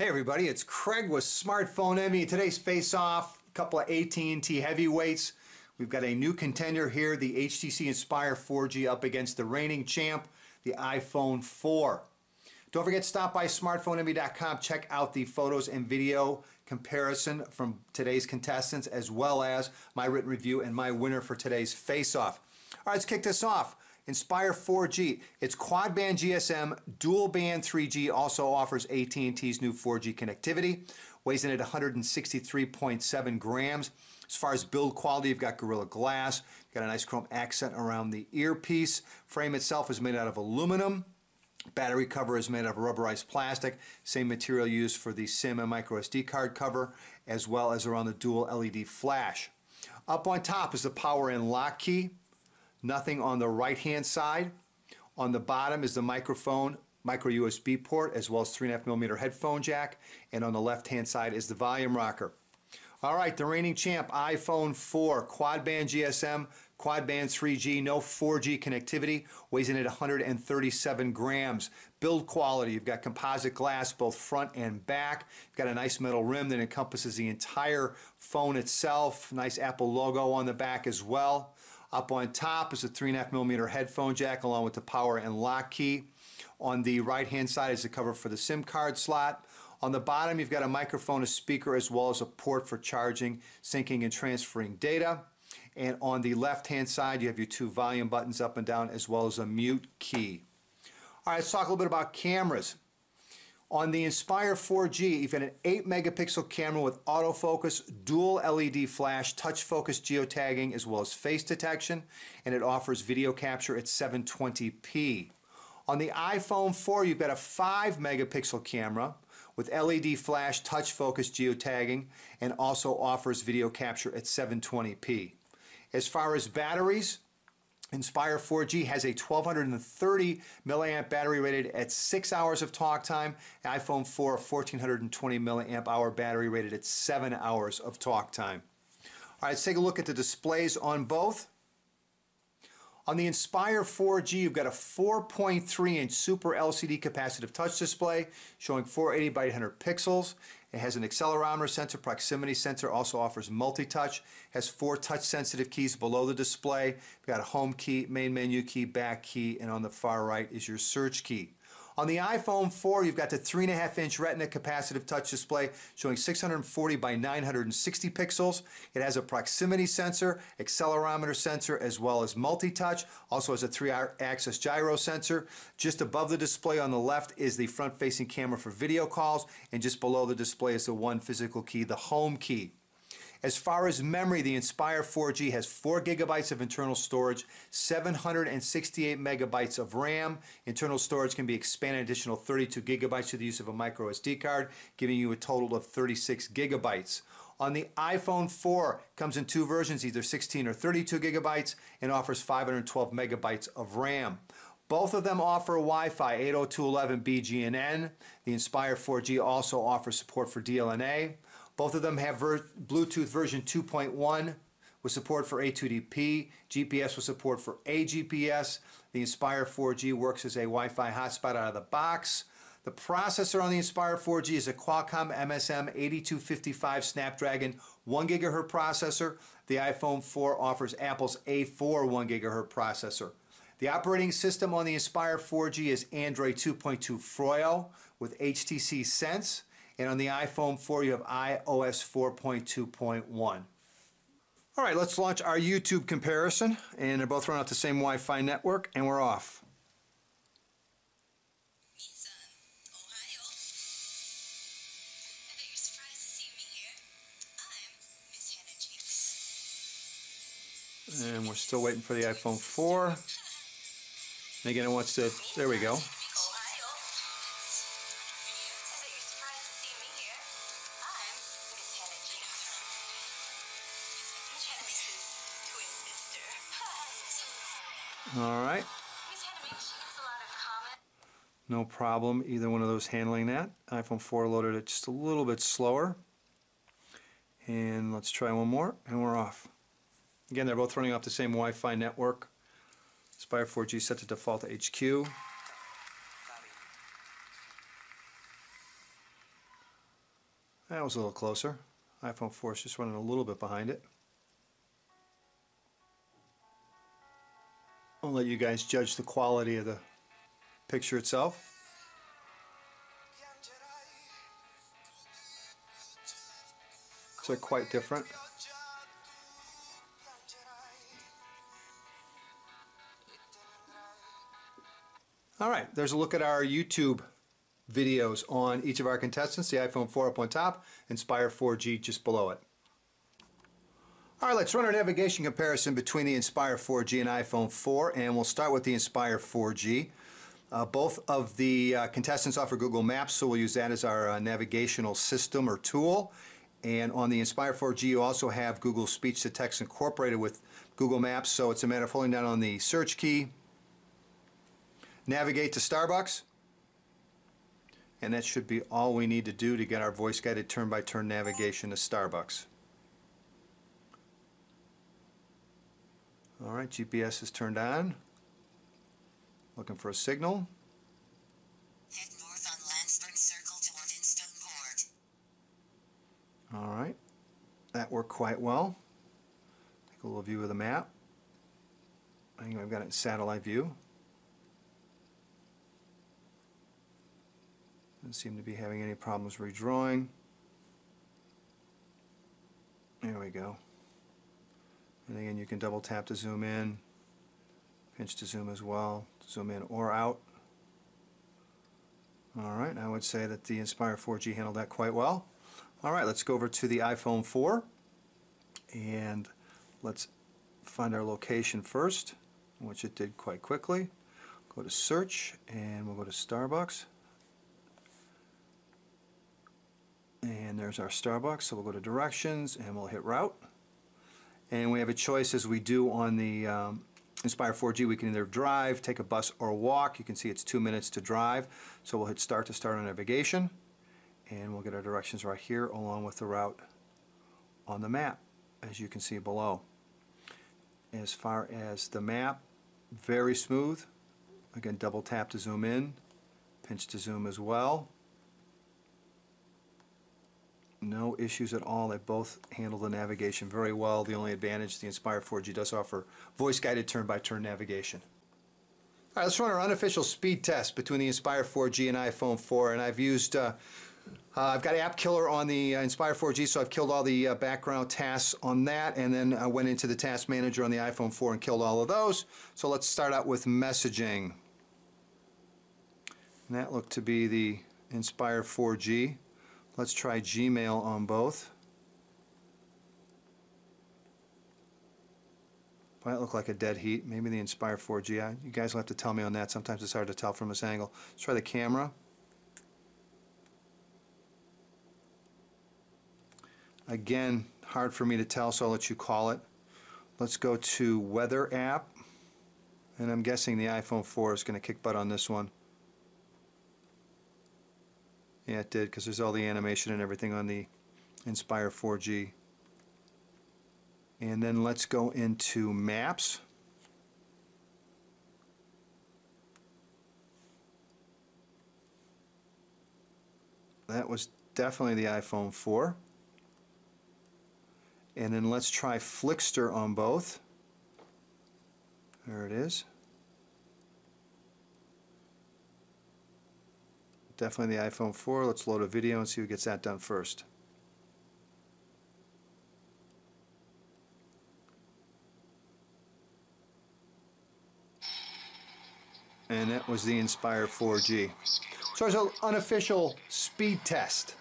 Hey everybody, it's Craig with Smartphone Envy. Today's face-off, a couple of AT&T heavyweights. We've got a new contender here, the HTC Inspire 4G up against the reigning champ, the iPhone 4. Don't forget to stop by smartphoneenvy.com. Check out the photos and video comparison from today's contestants, as well as my written review and my winner for today's face-off. All right, let's kick this off. Inspire 4G. It's quad-band GSM, dual-band 3G, also offers AT&T's new 4G connectivity. Weighs in at 163.7 grams. As far as build quality, you've got Gorilla Glass. Got a nice chrome accent around the earpiece. Frame itself is made out of aluminum. Battery cover is made out of rubberized plastic. Same material used for the SIM and micro SD card cover, as well as around the dual LED flash. Up on top is the power and lock key. Nothing on the right hand side. On the bottom is the microphone, micro USB port, as well as 3.5mm headphone jack, and on the left hand side is the volume rocker. Alright, the reigning champ, iPhone 4, quad band GSM, quad band 3G, no 4G connectivity, weighs in at 137 grams. Build quality, you've got composite glass both front and back. You've got a nice metal rim that encompasses the entire phone itself. Nice Apple logo on the back as well. Up on top is a 3.5mm headphone jack along with the power and lock key. On the right hand side is the cover for the SIM card slot. On the bottom you've got a microphone, a speaker, as well as a port for charging, syncing, and transferring data. And on the left hand side you have your two volume buttons up and down, as well as a mute key. Alright, let's talk a little bit about cameras. On the Inspire 4G, you've got an 8-megapixel camera with autofocus, dual LED flash, touch focus geotagging, as well as face detection, and it offers video capture at 720p. On the iPhone 4, you've got a 5-megapixel camera with LED flash, touch focus geotagging, and also offers video capture at 720p. As far as batteries, Inspire 4G has a 1230 milliamp battery rated at 6 hours of talk time. iPhone 4 a 1420 milliamp hour battery rated at 7 hours of talk time. Alright, let's take a look at the displays on both. On the Inspire 4G, you've got a 4.3-inch Super LCD capacitive touch display showing 480 by 800 pixels. It has an accelerometer sensor, proximity sensor, also offers multi-touch, has 4 touch-sensitive keys below the display. You've got a home key, main menu key, back key, and on the far right is your search key. On the iPhone 4, you've got the 3.5-inch Retina capacitive touch display showing 640 by 960 pixels. It has a proximity sensor, accelerometer sensor, as well as multi-touch. Also has a 3-axis gyro sensor. Just above the display on the left is the front-facing camera for video calls, and just below the display is the one physical key, the home key. As far as memory, the Inspire 4G has 4 gigabytes of internal storage, 768 megabytes of RAM. Internal storage can be expanded an additional 32 gigabytes through the use of a micro SD card, giving you a total of 36 gigabytes. On the iPhone 4, comes in 2 versions, either 16 or 32 gigabytes, and offers 512 megabytes of RAM. Both of them offer Wi-Fi 802.11b/GNN. The Inspire 4G also offers support for DLNA. Both of them have Bluetooth version 2.1 with support for A2DP, GPS with support for AGPS. The Inspire 4G works as a Wi-Fi hotspot out of the box. The processor on the Inspire 4G is a Qualcomm MSM 8255 Snapdragon 1 GHz processor. The iPhone 4 offers Apple's A4 1 GHz processor. The operating system on the Inspire 4G is Android 2.2 Froyo with HTC Sense. And on the iPhone 4 you have iOS 4.2.1. Alright, let's launch our YouTube comparison. And they're both running off the same Wi-Fi network, and we're off. Ohio. I bet you're surprised to see me here. I'm Miss Hannah Jinx. And we're still waiting for the iPhone 4. And again, it wants to, there we go. Alright. No problem, either one of those handling that. iPhone 4 loaded it just a little bit slower. And let's try one more, and we're off. Again, they're both running off the same Wi-Fi network. Inspire 4G set to default to HQ. That was a little closer. iPhone 4 is just running a little bit behind it. I'll let you guys judge the quality of the picture itself. So they're quite different. Alright, there's a look at our YouTube videos on each of our contestants. The iPhone 4 up on top, Inspire 4G just below it. Alright, let's run our navigation comparison between the Inspire 4G and iPhone 4, and we'll start with the Inspire 4G. Both of the contestants offer Google Maps, so we'll use that as our navigational system or tool. And on the Inspire 4G, you also have Google Speech to Text incorporated with Google Maps, so it's a matter of holding down on the search key, navigate to Starbucks, and that should be all we need to do to get our voice-guided turn-by-turn navigation to Starbucks. Alright, GPS is turned on. Looking for a signal. Head north on Lansburn Circle toward Instoneport. Alright, that worked quite well. Take a little view of the map. I think I've got it in satellite view. Doesn't seem to be having any problems redrawing. There we go. And again, you can double tap to zoom in, pinch to zoom as well, zoom in or out. Alright, I would say that the Inspire 4G handled that quite well. Alright, let's go over to the iPhone 4 and let's find our location first, which it did quite quickly. Go to search and we'll go to Starbucks. And there's our Starbucks, so we'll go to directions and we'll hit route. And we have a choice, as we do on the Inspire 4G. We can either drive, take a bus, or walk. You can see it's 2 minutes to drive. So we'll hit start to start our navigation. And we'll get our directions right here along with the route on the map, as you can see below. As far as the map, very smooth. Again, double tap to zoom in, pinch to zoom as well. No issues at all. They both handle the navigation very well. The only advantage, the Inspire 4G does offer voice-guided turn-by-turn navigation. All right, let's run our unofficial speed test between the Inspire 4G and iPhone 4. And I've used, I've got App Killer on the Inspire 4G, so I've killed all the background tasks on that. And then I went into the Task Manager on the iPhone 4 and killed all of those. So let's start out with messaging. And that looked to be the Inspire 4G. Let's try Gmail on both. Might look like a dead heat. Maybe the Inspire 4G. You guys will have to tell me on that. Sometimes it's hard to tell from this angle. Let's try the camera. Again, hard for me to tell, so I'll let you call it. Let's go to Weather app. And I'm guessing the iPhone 4 is going to kick butt on this one. Yeah, it did, because there's all the animation and everything on the Inspire 4G. And then let's go into Maps. That was definitely the iPhone 4. And then let's try Flickster on both. There it is. Definitely the iPhone 4. Let's load a video and see who gets that done first. And that was the Inspire 4G. So there's an unofficial speed test.